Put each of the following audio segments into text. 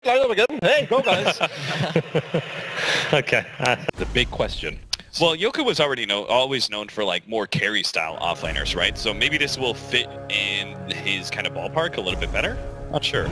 again. Hey, go guys. Okay, the big question. Well, Yoku was already always known for like more carry style offlaners, right? So maybe this will fit in his kind of ballpark a little bit better. Not sure.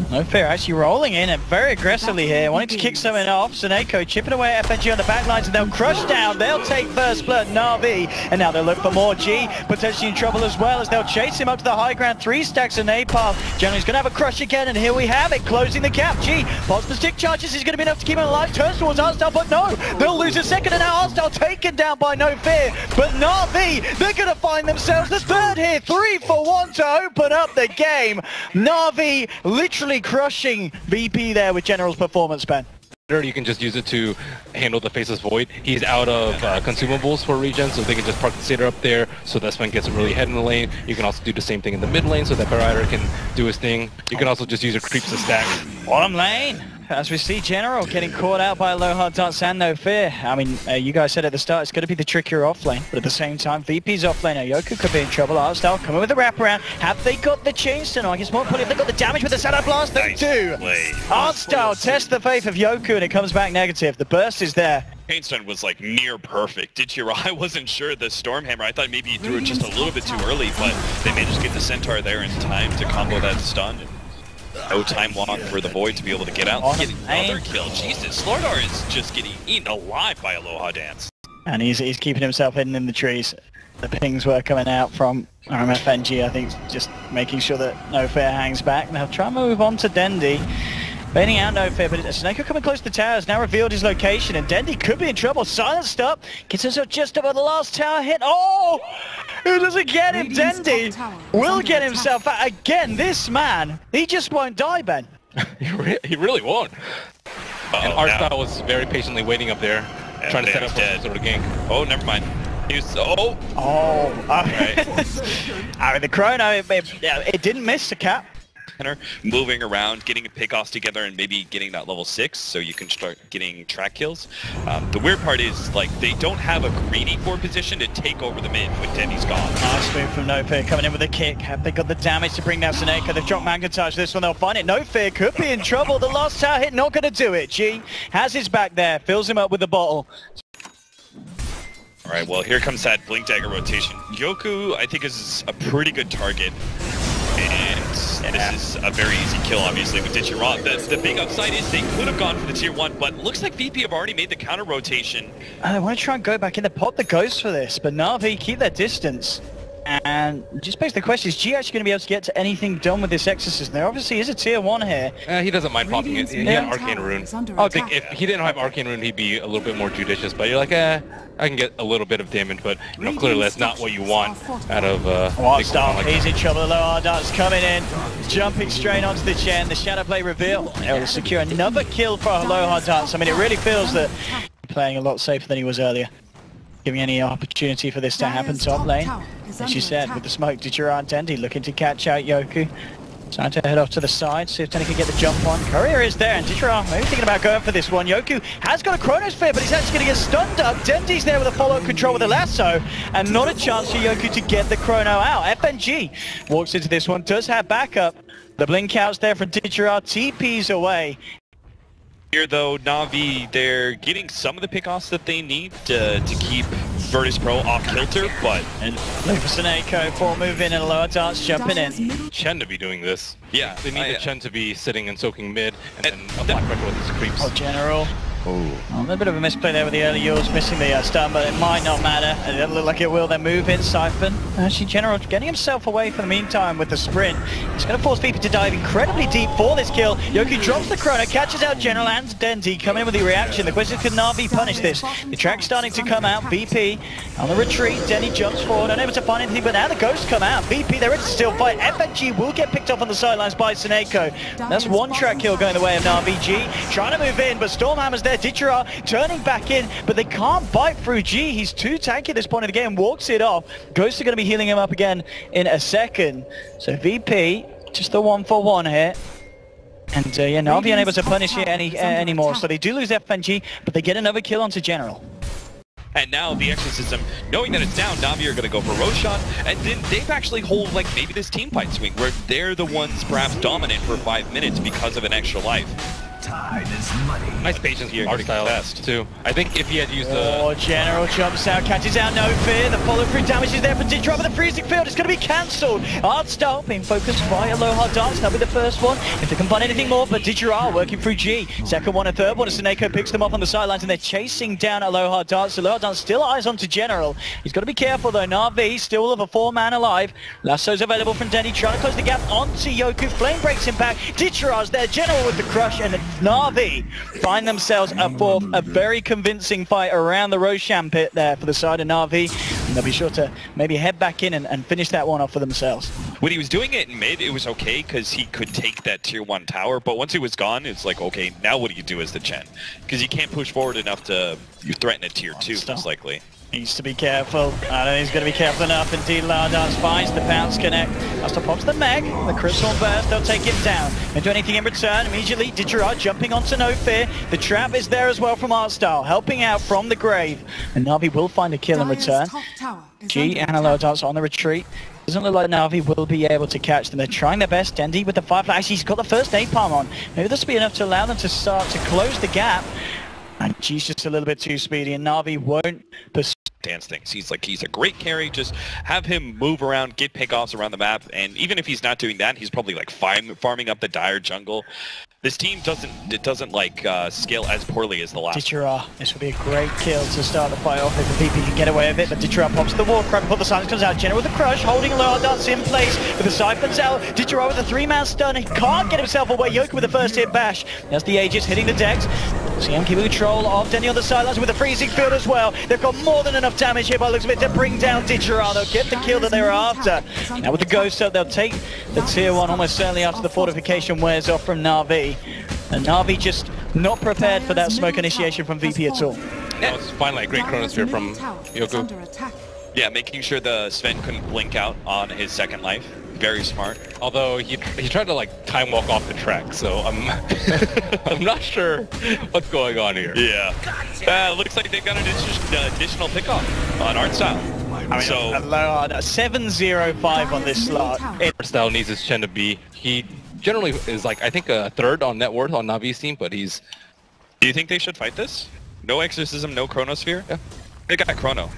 NaVi actually rolling in and very aggressively here, wanting to kick something off. Seneko chipping away at FNG on the back lines and they'll crush down. They'll take first blood, NaVi, and now they'll look for more. G potentially in trouble as well as they'll chase him up to the high ground. 3 stacks of napalm. General's going to have a crush again, and here we have it, closing the gap. G pops the stick charges, is going to be enough to keep him alive. Turns towards Arstyle, but no, they'll lose a second, and now Arstyle taken down by NaVi. But NaVi, they're going to find themselves the third here. 3 for 1 to open up the game. NaVi literally crushing VP there with General's performance, Ben. You can just use it to handle the Faceless Void. He's out of consumables for regen, so they can just park the Satyr up there, so that Sven gets him really ahead in the lane. You can also do the same thing in the mid lane, so that Baryder can do his thing. You can also just use your creeps to stack. Bottom lane, as we see General getting caught out by Aloha Dance and NaVi. I mean, you guys said at the start it's going to be the trickier offlane, but at the same time, VP's offlane. Yoku could be in trouble. Arstyle coming with a wraparound. Have they got the chains tonight? I guess more importantly, have they got the damage with the Shadow Blast? They do. Arstyle tests the faith of Yoku and it comes back negative. The burst is there. Chainstone was like near perfect. I wasn't sure the Stormhammer. I thought maybe he threw it just a little bit too early, but they managed to get the Centaur there in time to combo that stun. No time long for the Void to be able to get out and get another kill. Jesus, Slordar is just getting eaten alive by Aloha Dance. And he's keeping himself hidden in the trees. The pings were coming out from RMFNG, I think, just making sure that NaVi hangs back. Now try and move on to Dendi. Baiting out NaVi, but Seneko coming close to the tower has now revealed his location, and Dendi could be in trouble. Silenced up, gets himself just above the last tower hit. Oh! Who doesn't get him? Dendi will get himself out. Again, this man, he just won't die, Ben. He really won't. And Arstyle was very patiently waiting up there, trying to set up for some sort of gank. Oh, never mind. He was, oh! Right. I mean, the Chrono, it didn't miss the cap. Moving around, getting pick-offs together, and maybe getting that level 6 so you can start getting track kills. The weird part is, like, they don't have a greedy core position to take over the mid when Denny's gone. Nice move from NaVi coming in with a kick. Have they got the damage to bring down Seneko? They've dropped Magnetage. This one they'll find it. NaVi could be in trouble. The last tower hit not going to do it. G has his back there, fills him up with the bottle. Alright, well here comes that Blink Dagger rotation. Yoku, I think, is a pretty good target. And this is a very easy kill, obviously, with Ditchira. The big upside is they could have gone for the tier 1, but looks like VP have already made the counter rotation. I want to try and go back in the pot the ghost for this, but NaVi keep their distance. And just begs the question, is G actually going to be able to get to anything done with this Exorcism? There obviously is a tier 1 here. He doesn't mind popping it. He had Arcane Rune. I think if he didn't have Arcane Rune, he'd be a little bit more judicious. But you're like, I can get a little bit of damage, but you know, clearly that's not what you want out of Arstyle. He's in trouble. Aloha Dance coming in, jumping straight onto the chair, and the Shadow Play reveal. They'll secure another kill for Aloha Dance. I mean, it really feels that he's playing a lot safer than he was earlier. Giving any opportunity for this to happen top lane. As you said, with the smoke, Ditchira and Dendi looking to catch out Yoku. Trying to head off to the side, see if Dendi can get the jump on. Courier is there, and Ditchira maybe thinking about going for this one. Yoku has got a Chronosphere, but he's actually going to get stunned up. Dendi's there with a follow-up control with a lasso, and not a chance for Yoku to get the Chrono out. FNG walks into this one, does have backup. The blink out's there from Ditchira, TP's away. Here though, NaVi, they're getting some of the pickoffs that they need to keep Virtus Pro off kilter, but... And look for Seneko, full move in and Aloha Dance jumping in. Chen to be doing this. Yeah. They need the Chen to be sitting and soaking mid, and then a Black Record with his creeps. Oh, General. Oh. A little bit of a misplay there with the early yours, missing the stun, but it might not matter. It doesn't look like it will. Then move in, Siphon. Actually, General getting himself away for the meantime with the sprint. It's going to force VP to dive incredibly deep for this kill. Yoku drops the Chrono, catches out General and Dendi, coming in with the reaction. The question is, can NaVi punish this? The track's starting to come out. VP on the retreat. Dendi jumps forward, unable to find anything, but now the ghosts come out. VP, they're in to still fight. FNG will get picked up on the sidelines by Seneko. That's one track kill going the way of NaVi. G trying to move in, but Stormhammer's there. Ditchira turning back in, but they can't bite through G. He's too tanky at this point of the game, walks it off. Ghosts are going to be healing him up again in a second. So VP, just the 1-for-1 here. And yeah, NaVi unable to punish it anymore. So they do lose FNG, but they get another kill onto General. And now the Exorcism, knowing that it's down, NaVi are going to go for Roshan, and then they've actually hold like maybe this team fight swing where they're the ones perhaps dominant for 5 minutes because of an extra life. Tide is money. Nice patience here, art style too. I think if he had used the... Oh, General jumps out, catches out, no fear. The follow-through damage is there for Ditcher, but the freezing field is going to be cancelled. Art style being focused by Aloha Dance. That'll be the first one. If they can find anything more, but Ditcher are working through G. Second one and third one as Seneko picks them up on the sidelines, and they're chasing down Aloha Dance. Aloha Dance still eyes onto General. He's got to be careful though. NaVi still with a 4-man alive. Lasso's available from Denny, trying to close the gap onto Yoku. Flame breaks him back. Ditcher's there. General with the crush, and NaVi find themselves a very convincing fight around the Roshan pit there for the side of NaVi, and they'll be sure to maybe head back in and finish that one off for themselves. When he was doing it in mid, it was okay because he could take that tier 1 tower, but once he was gone, it's like, okay, now what do you do as the Chen? Because you can't push forward enough to threaten a tier 2, most likely. Needs to be careful. I don't think he's going to be careful enough. Indeed, Lardance finds the bounce connect. Asta pops the Meg. The Crystal Burst, they'll take it down. Don't do anything in return. Immediately, Ditcherard jumping onto No Fear. The trap is there as well from Artstyle, helping out from the grave. And NaVi will find a kill in return. G and Lardance on the retreat. Doesn't look like NaVi will be able to catch them. They're trying their best. Dendy with the Firefly. Actually, he's got the first napalm on. Maybe this will be enough to allow them to start to close the gap. And G's just a little bit too speedy, and NaVi won't pursue dance things. He's a great carry. Just have him move around, get pickoffs around the map, and even if he's not doing that, he's probably like farming up the dire jungle. This team doesn't like scale as poorly as the last. Ditcherard, this would be a great kill to start the fight off if the VP can get away with it, but Ditcherard pops the wall, crab before the silence comes out. General with the crush, holding Aloha Dance in place, with the siphons out. Ditcherard with a 3-man stun, he can't get himself away. Yoku with the first hit bash. There's the Aegis hitting the decks. CM keeping control of Denny on the sidelines with a freezing field as well. They've got more than enough damage here by the looks of it to bring down Ditcherard. They'll get the kill that they were after. Now with the Ghost up, they'll take the tier 1 almost certainly after the fortification wears off from NaVi. And NaVi just not prepared for that smoke initiation from VP at all. Yeah, it's finally a great Chronosphere from Yoku. Yeah, making sure the Sven couldn't blink out on his second life. Very smart. Although he tried to like time walk off the track, so I'm I'm not sure what's going on here. Yeah. Looks like they've got an additional pickoff on Artstyle. I mean, so 7-0-5 on this slot. Artstyle needs his Chen to be. He generally is like I think a third on net worth on NaVi's team, but he's. Do you think they should fight this? No Exorcism, no Chronosphere? Yeah. They got Chrono.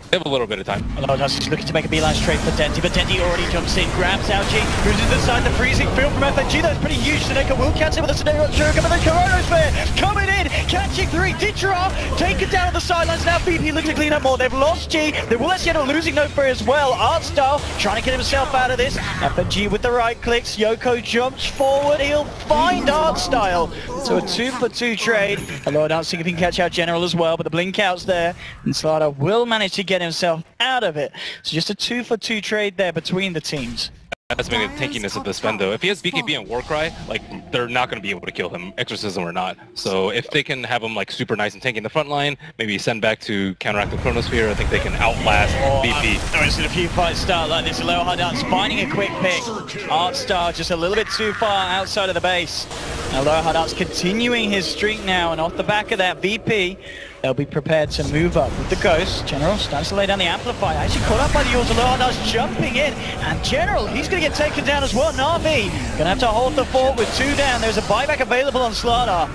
They have a little bit of time. Aloha's just looking to make a beeline straight for Denty, but Denty already jumps in, grabs out G, moves to the side, the freezing field from FNG, that's pretty huge. Seneko will catch him with a Seneko Shuriken, but the Chronosphere coming in, catching 3, Ditcherard taken down on the sidelines. Now VP looking to clean up more. They've lost G, they will actually end up losing No Fear as well. Artstyle trying to get himself out of this. FNG with the right clicks, Yoko jumps forward, he'll find Artstyle. So a 2-for-2 trade. Aloha Dance seeing if he can catch out General as well, but the blink out's there, and Slaughter will manage to get himself out of it. So just a 2-for-2 trade there between the teams. That's maybe the tankiness of the Sven though. If he has BKB and Warcry, like they're not going to be able to kill him, Exorcism or not. So if they can have him like super nice and tanky in the front line, maybe send back to counteract the Chronosphere, I think they can outlast BP. I've seen a few fights start like this. Aloha Dance finding a quick pick. Artstar just a little bit too far outside of the base. Aloha Dance continuing his streak now, and off the back of that VP, they'll be prepared to move up with the Ghost. General starts to lay down the Amplify. Actually caught up by the Urs. Aloha Dance jumping in, and General, he's going to get taken down as well. NaVi going to have to hold the fort with 2 down. There's a buyback available on Slardar.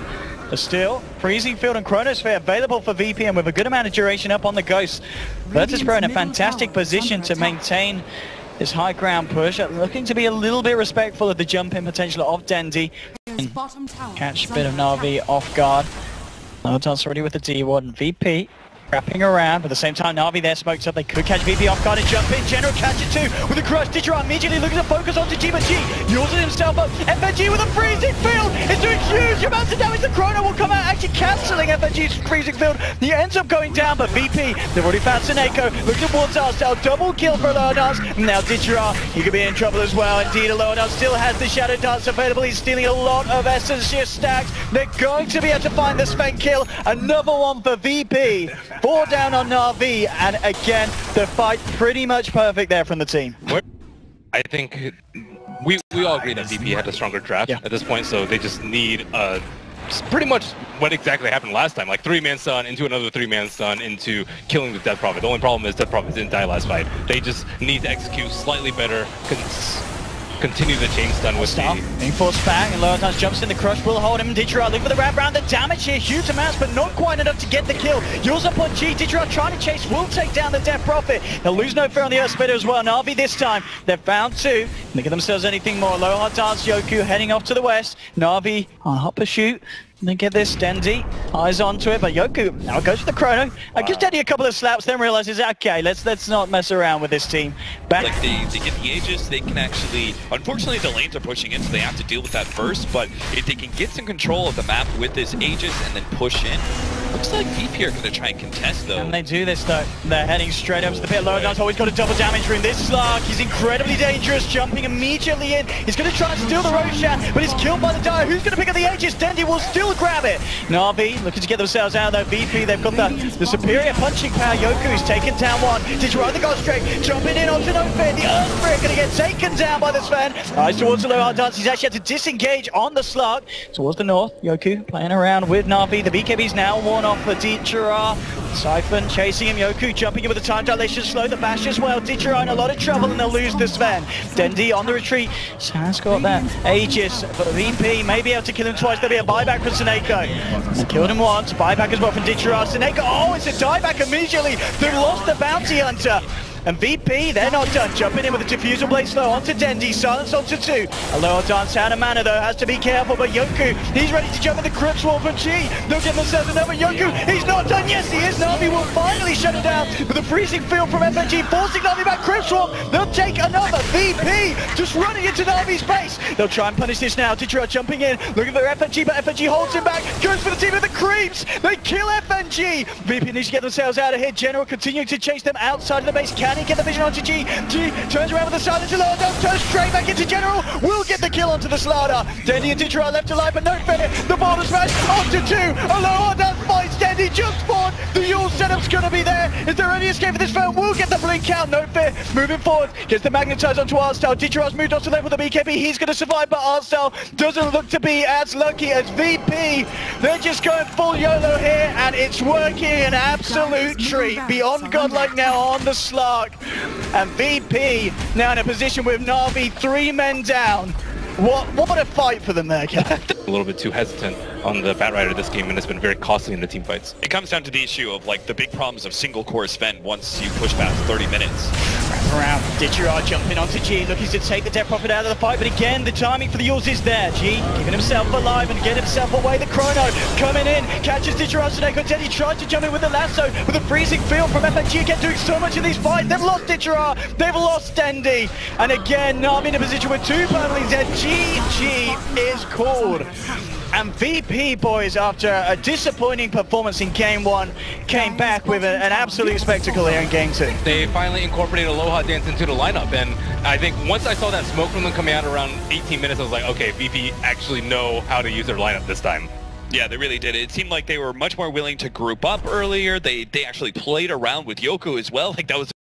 But still, Freezing Field and Chronosphere available for VP, and with a good amount of duration up on the Ghost. Virtus.pro in a fantastic position to maintain this high ground push, looking to be a little bit respectful of the jump-in potential of Dendy. Catch a bit of NaVi off guard. Aloha's already with the D-Ward, and VP wrapping around, but at the same time NaVi there smokes up. They could catch VP off guard and jump in. General catch it too with a crush. Ditcherard immediately looking to focus onto G, but G uses himself up. FNG with a freezing field. It's doing huge amounts of damage. The Chrono will come out, actually cancelling FNG's freezing field. He ends up going down, but VP, they've already found Seneko. Looking towards Artstyle, double kill for Aloha Dance. Now Ditcherard, he could be in trouble as well. Indeed, Aloha Dance still has the Shadow Dance available. He's stealing a lot of essence here stacks. They're going to be able to find the Sven kill. Another one for VP. 4 down on NaVi, and again, the fight pretty much perfect there from the team. I think we all agree that VP had a stronger draft at this point, so they just need a it's pretty much what exactly happened last time. Like 3-man stun into another 3-man stun into killing the Death Prophet. The only problem is Death Prophet didn't die last fight. They just need to execute slightly better, continue the chain stun with Stop. Being forced back, and Loyaltons jumps in. The crush will hold him. Ditchera looking for the wrap around. The damage here, huge amounts, but not quite enough to get the kill. Yours up on G. Ditchera trying to chase, will take down the Death Prophet. They'll lose no fear on the Earth Splitter as well. NaVi this time, they've found 2. They get themselves anything more. Loyaltons, Yoku heading off to the west. NaVi on hot pursuit. They get this, Dendi, eyes onto it, but Yoku now goes for the chrono. Gives Dendi a couple of slaps, then realizes, okay, let's not mess around with this team. Back. Like they get the Aegis, they can actually, unfortunately the lanes are pushing in, so they have to deal with that first, but if they can get some control of the map with this Aegis and then push in, looks like Deep here are going to try and contest though. And they do this though. They're heading straight up to the pit. Loyalton's always got a double damage room. This Slark, he's incredibly dangerous, jumping immediately in. He's going to try and steal the Roshan, but he's killed by the Dire. Who's going to pick up the Aegis? Dendi will still grab it. NaVi looking to get themselves out of there. VP, they've got the superior punching power. Yoku's taken down one. Ditchera the Ghost Drake, jumping in onto NoFear. The Earthbreaker going to get taken down by the Sven. Eyes towards the Loyaltons. He's actually had to disengage on the Slark. Towards the north, Yoku playing around with NaVi. The BKB's now worn off for Ditchera. Siphon chasing him. Yoku jumping in with the time dilation. Slow the bash as well. Ditchera in a lot of trouble and they'll lose the Sven. Dendi on the retreat. Has got that Aegis, but VP may be able to kill him twice. There'll be a buyback from Seneko. They killed him once. Buyback as well from Ditchera. Seneko, oh, it's a dieback immediately. They've lost the bounty hunter. And VP, they're not done. Jumping in with the Diffusal Blade slow onto Dendi. Silence onto 2. A lower dance out of mana though, has to be careful. But Yoku, he's ready to jump in the Crypt Swarm from G. They'll get themselves another Yoku. He's not done. Yes, he is. NaVi will finally shut it down with a freezing field from FNG, forcing NaVi back. Crypt Swarm, they'll take another. VP just running into NaVi's base. They'll try and punish this now. Ditchera jumping in, looking for FNG, but FNG holds him back. Goes for the team of the Creeps. They kill FNG. VP needs to get themselves out of here. General continuing to chase them outside of the base. Can he get the vision onto G? G turns around with the silence. Loyaltons turns straight back into General. Will get the kill onto the Slardar. Dendi and Ditchera left alive, but no fair. The border smash onto 2. Loyaltons fights Dendi. Just spawned. The Yule setup's gonna be there. Is there any escape for this film? We'll get the blink out. No fear. Moving forward. Gets the magnetize onto Arstyle. Ditchera's moved on to left with the BKB. He's gonna survive, but Arstyle doesn't look to be as lucky as VP. They're just going full YOLO here, and it's working an absolute treat. Beyond godlike now on the Slark. And VP now in a position with NaVi 3 men down. What a fight for them there, Kat. A little bit too hesitant on the Batrider this game, and it's been very costly in the team fights. It comes down to the issue of like the big problems of single core spend once you push past 30 minutes. Wrap around. Ditchera jumping onto G, looking to take the Death Prophet out of the fight, but again, the timing for the Yules is there. G giving himself alive and getting himself away. The chrono coming in, catches Ditchera. Seneko Dendi tries to jump in with the lasso, with a freezing field from FNG again, doing so much in these fights. They've lost Ditchera, they've lost Dendi, and again, NaVi in a position with 2 permanently dead. GG is called. And VP, boys, after a disappointing performance in Game 1, came back with an absolute spectacle here in Game 2. They finally incorporated Aloha Dance into the lineup, and I think once I saw that smoke from them coming out around 18 minutes, I was like, okay, VP actually know how to use their lineup this time. Yeah, they really did. It seemed like they were much more willing to group up earlier. They actually played around with Yoku as well. Like that was